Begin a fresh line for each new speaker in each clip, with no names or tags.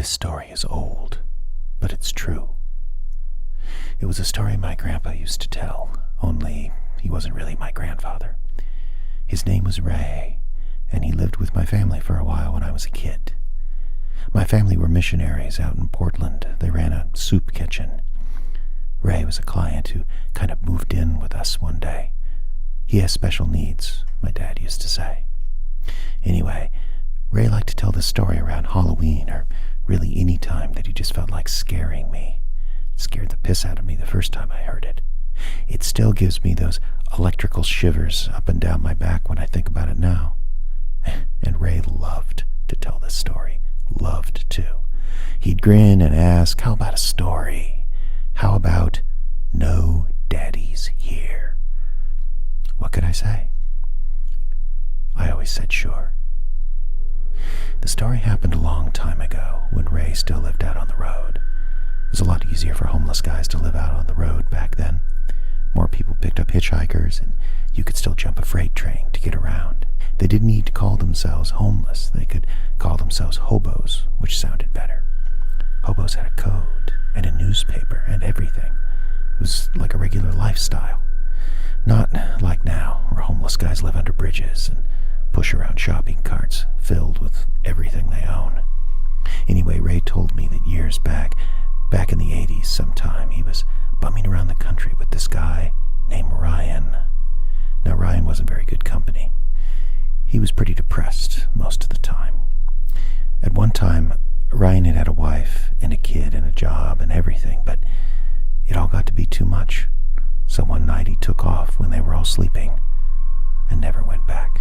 This story is old, but it's true. It was a story my grandpa used to tell, only he wasn't really my grandfather. His name was Ray, and he lived with my family for a while when I was a kid. My family were missionaries out in Portland. They ran a soup kitchen. Ray was a client who kind of moved in with us one day. He has special needs, my dad used to say. Anyway, Ray liked to tell this story around Halloween, or really any time that he just felt like scaring me. It scared the piss out of me the first time I heard it. It still gives me those electrical shivers up and down my back when I think about it now. And Ray loved to tell this story. Loved to. He'd grin and ask, how about a story? How about no daddies here? What could I say? I always said sure. The story happened a long time ago when Ray still lived out on the road. It was a lot easier for homeless guys to live out on the road back then. More people picked up hitchhikers, and you could still jump a freight train to get around. They didn't need to call themselves homeless. They could call themselves hobos, which sounded better. Hobos had a code and a newspaper and everything. It was like a regular lifestyle. Not like now, where homeless guys live under bridges and push around shopping carts filled with everything they own. Anyway, Ray told me that years back in the 80s sometime, he was bumming around the country with this guy named Ryan. Now, Ryan wasn't very good company. He was pretty depressed most of the time. At one time, Ryan had a wife and a kid and a job and everything, but it all got to be too much. So one night he took off when they were all sleeping and never went back.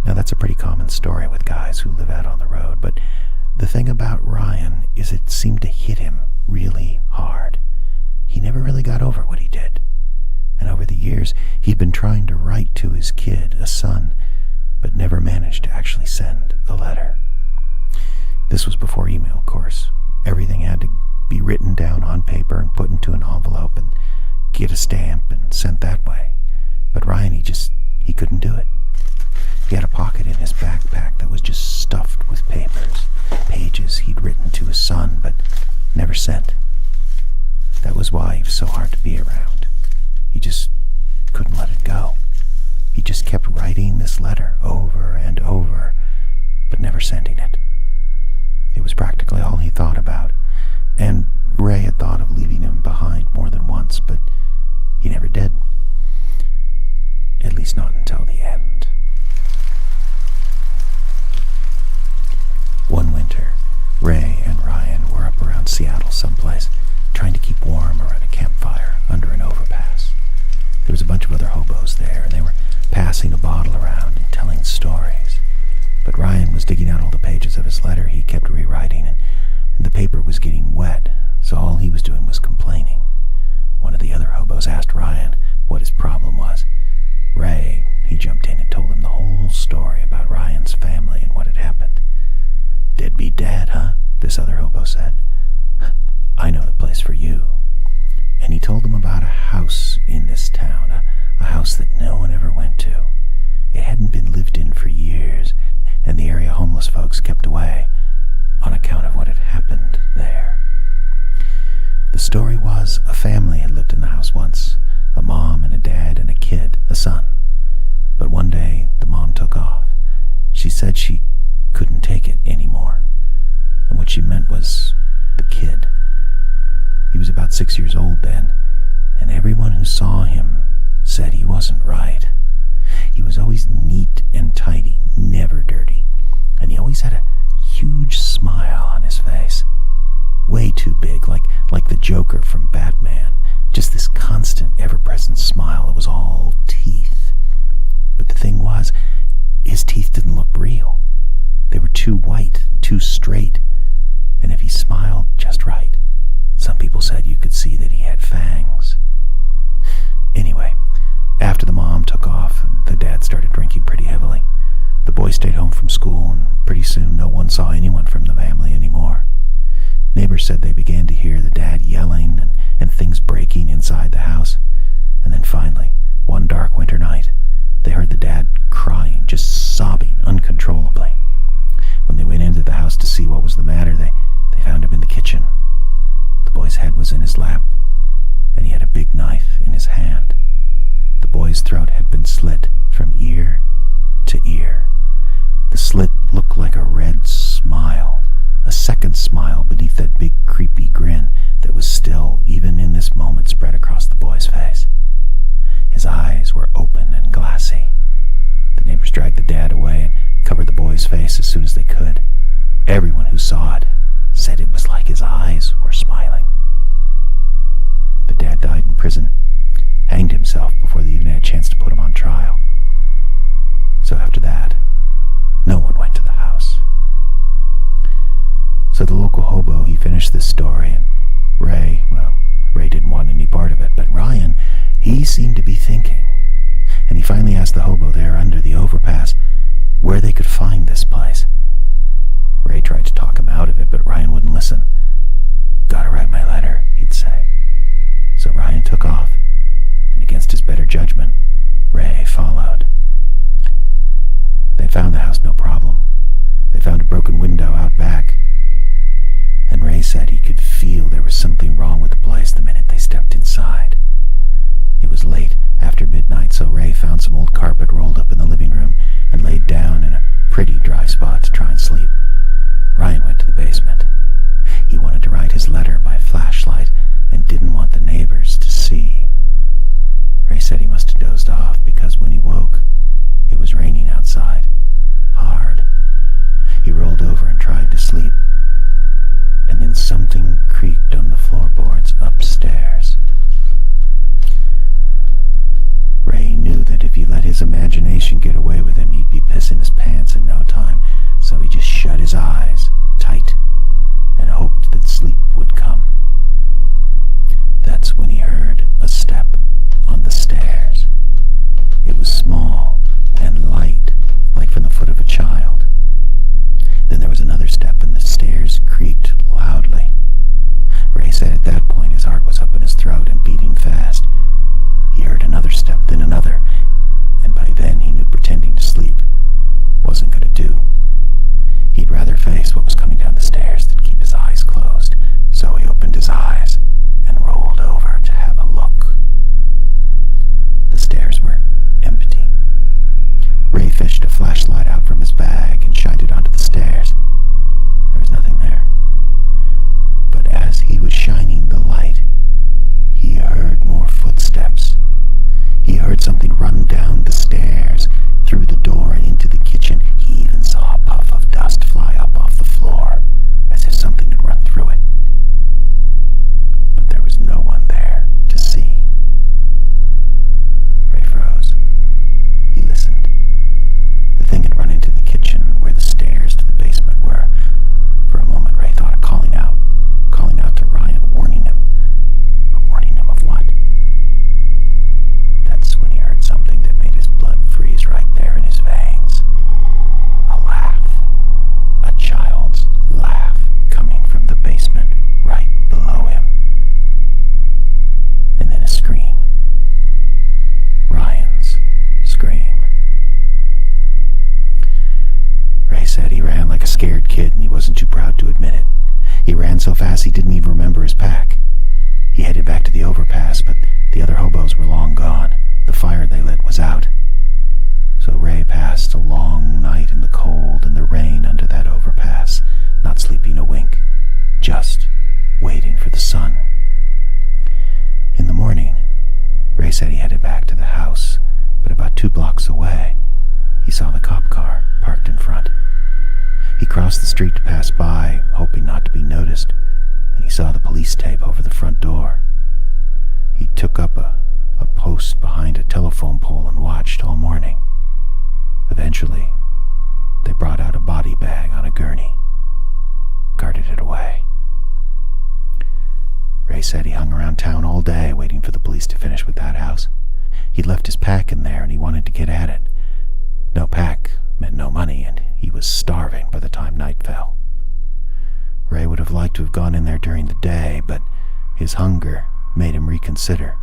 Now, that's a pretty common story with guys who live out on the road, but the thing about Ryan is it seemed to hit him really hard. He never really got over what he did. And over the years, he'd been trying to write to his kid, a son, but never managed to actually send a letter. This was before email, of course. Everything had to be written down on paper and put into an envelope and get a stamp and sent that way. But Ryan, he couldn't do it. He had a pocket in his backpack that was just stuffed with papers, pages he'd written to his son, but never sent. That was why he was so hard to be around. He just couldn't let it go. He just kept writing this letter over and over, but never sending it. It was practically all he thought about, and Ray had thought of leaving him behind more than once, but he never did. At least not until the end. One winter, Ray and Ryan were up around Seattle someplace, trying to keep warm around a campfire under an overpass. There was a bunch of other hobos there, and they were passing a bottle around and telling stories. But Ryan was digging out all the pages of his letter he kept rewriting, and the paper was getting wet, so all he was doing was complaining. One of the other hobos asked Ryan what his problem was. Ray, he jumped in and told him the whole story about Ryan's family and what had happened. "Deadbeat dad, huh?" this other hobo said. "I know the place for you." And he told them about a house in this town, a house that no one ever went to. It hadn't been lived in for years, and the area homeless folks kept away on account of what had happened there. The story was a family had lived in the house once, a mom and a dad and a kid, a son. But one day, the mom took off. She said she couldn't take it anymore, and what she meant was the kid. He was about 6 years old then, and everyone who saw him said he wasn't right. He was always neat and tidy, never dirty, and he always had a huge smile on his face. Way too big, like the Joker from Batman. Just this constant, ever-present smile that was all teeth. But the thing was, his teeth didn't look real. They were too white, too straight, and if he smiled just right, some people said you could see that he had fangs. Anyway, after the mom took off, the dad started drinking pretty heavily. The boy stayed home from school, and pretty soon no one saw anyone from the family anymore. Neighbors said they began to hear the dad yelling and things breaking inside the house. And then finally, one dark winter night, they heard the dad crying, just sobbing uncontrollably. When they Everyone who saw it said it was like his eyes were smiling. The dad died in prison, hanged himself before they even had a chance to put him on trial. So after that, no one went to the house. So the local hobo, he finished this story, and Ray didn't want any part of it, but Ryan, he seemed to be thinking. And he finally asked the hobo there under the overpass where they could find this place. Ray tried to talk him out of it, but Ryan wouldn't listen. "Gotta write my letter," he'd say. So Ryan took off, and against his better judgment, Ray followed. They found the house no problem. They found a broken window out back, and Ray said he could feel there was something wrong with the place the minute they stepped inside. It was late after midnight, so Ray found some old carpet rolled up in the living room and laid down in a pretty dry spot to try and sleep. Ryan went to the basement. He wanted to write his letter by flashlight and didn't want the neighbors to see. Ray said he must have dozed off because when he woke, it was raining outside, hard. He rolled over and tried to sleep, and then something creaked on the floorboards upstairs. Ray knew that if he let his imagination get away with him, he'd be pissing his pants in no time, so he just shut his eyes tight and hoped that sleep would come. That's when he heard a step on the stairs. It was small and light, like from the foot of a child. Then there was another step, and the stairs creaked loudly. Ray said at that point his heart was up in his throat and beating fast. He heard another step, then another, and by then he knew pretending to sleep wasn't going to do. He'd rather face what was coming down the stairs than keep his eyes closed, so he opened his eyes and rolled over to have a look. The stairs were empty. Ray fished a flashlight out from his bag and shined it onto the stairs. There was nothing there. But as he was shining the light, he heard more footsteps. He heard something run down the stairs, through the door and into the kitchen. He even saw a puff of dust fly up off the floor, as if something had run through it. But there was no one there to see. Ray froze. He listened. The thing had run into the kitchen, where the stairs to the basement were. For a moment, Ray thought of calling out to Ryan, warning him. But warning him of what? That's when he heard something that made his blood freeze right there in his veins. A laugh. A child's laugh coming from the basement right below him. And then a scream. Ryan's scream. Ray said he ran like a scared kid, and he wasn't too proud to admit it. He ran so fast he didn't even remember his pack. He headed back to the overpass, but the other hobos were long gone. The fire they lit was out. So Ray passed a long night in the cold and the rain under that overpass, not sleeping a wink, just waiting for the sun. In the morning, Ray said he headed back to the house, but about 2 blocks away, he saw the cop car parked in front. He crossed the street to pass by, hoping not to be noticed, and he saw the police tape over the front door. He took up a post behind a telephone pole and watched all morning. Eventually, they brought out a body bag on a gurney, carted it away. Ray said he hung around town all day waiting for the police to finish with that house. He'd left his pack in there and he wanted to get at it. No pack meant no money, and he was starving by the time night fell. Ray would have liked to have gone in there during the day, but his hunger made him reconsider.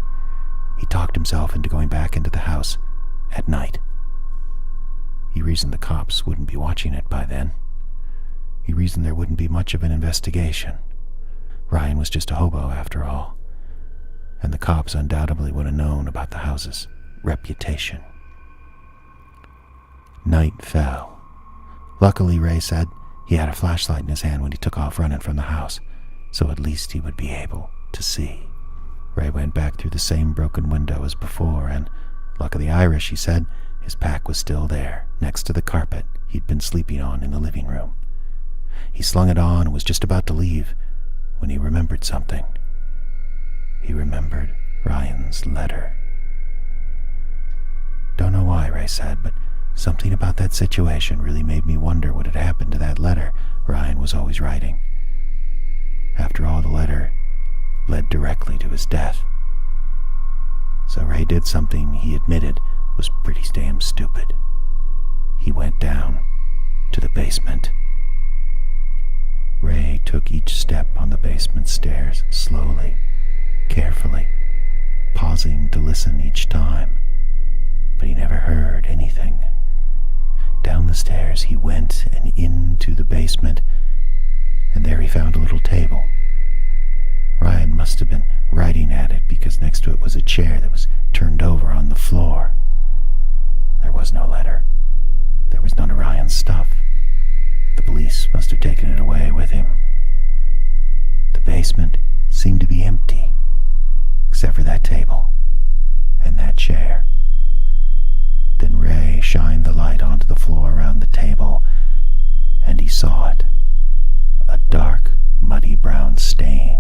He talked himself into going back into the house at night. He reasoned the cops wouldn't be watching it by then. He reasoned there wouldn't be much of an investigation. Ryan was just a hobo after all, and the cops undoubtedly would have known about the house's reputation. Night fell. Luckily, Ray said, he had a flashlight in his hand when he took off running from the house, so at least he would be able to see. Ray went back through the same broken window as before, and, luck of the Irish, he said, his pack was still there, next to the carpet he'd been sleeping on in the living room. He He slung it on and was just about to leave when he remembered something. He remembered Ryan's letter. Don't know why, Ray said, but something about that situation really made me wonder what had happened to that letter Ryan was always writing. After all, the letter led directly to his death. So Ray did something he admitted was pretty damn stupid. He went down to the basement. Ray took each step on the basement stairs slowly, carefully, pausing to listen each time, but he never heard anything. Down the stairs he went and into the basement, and there he found a little table. Ryan must have been writing at it because next to it was a chair that was turned over on the floor. There was no letter. There was none of Ryan's stuff. The police must have taken it away with him. The basement seemed to be empty, except for that table and that chair. Then Ray shined the light onto the floor around the table, and he saw it. A dark, muddy brown stain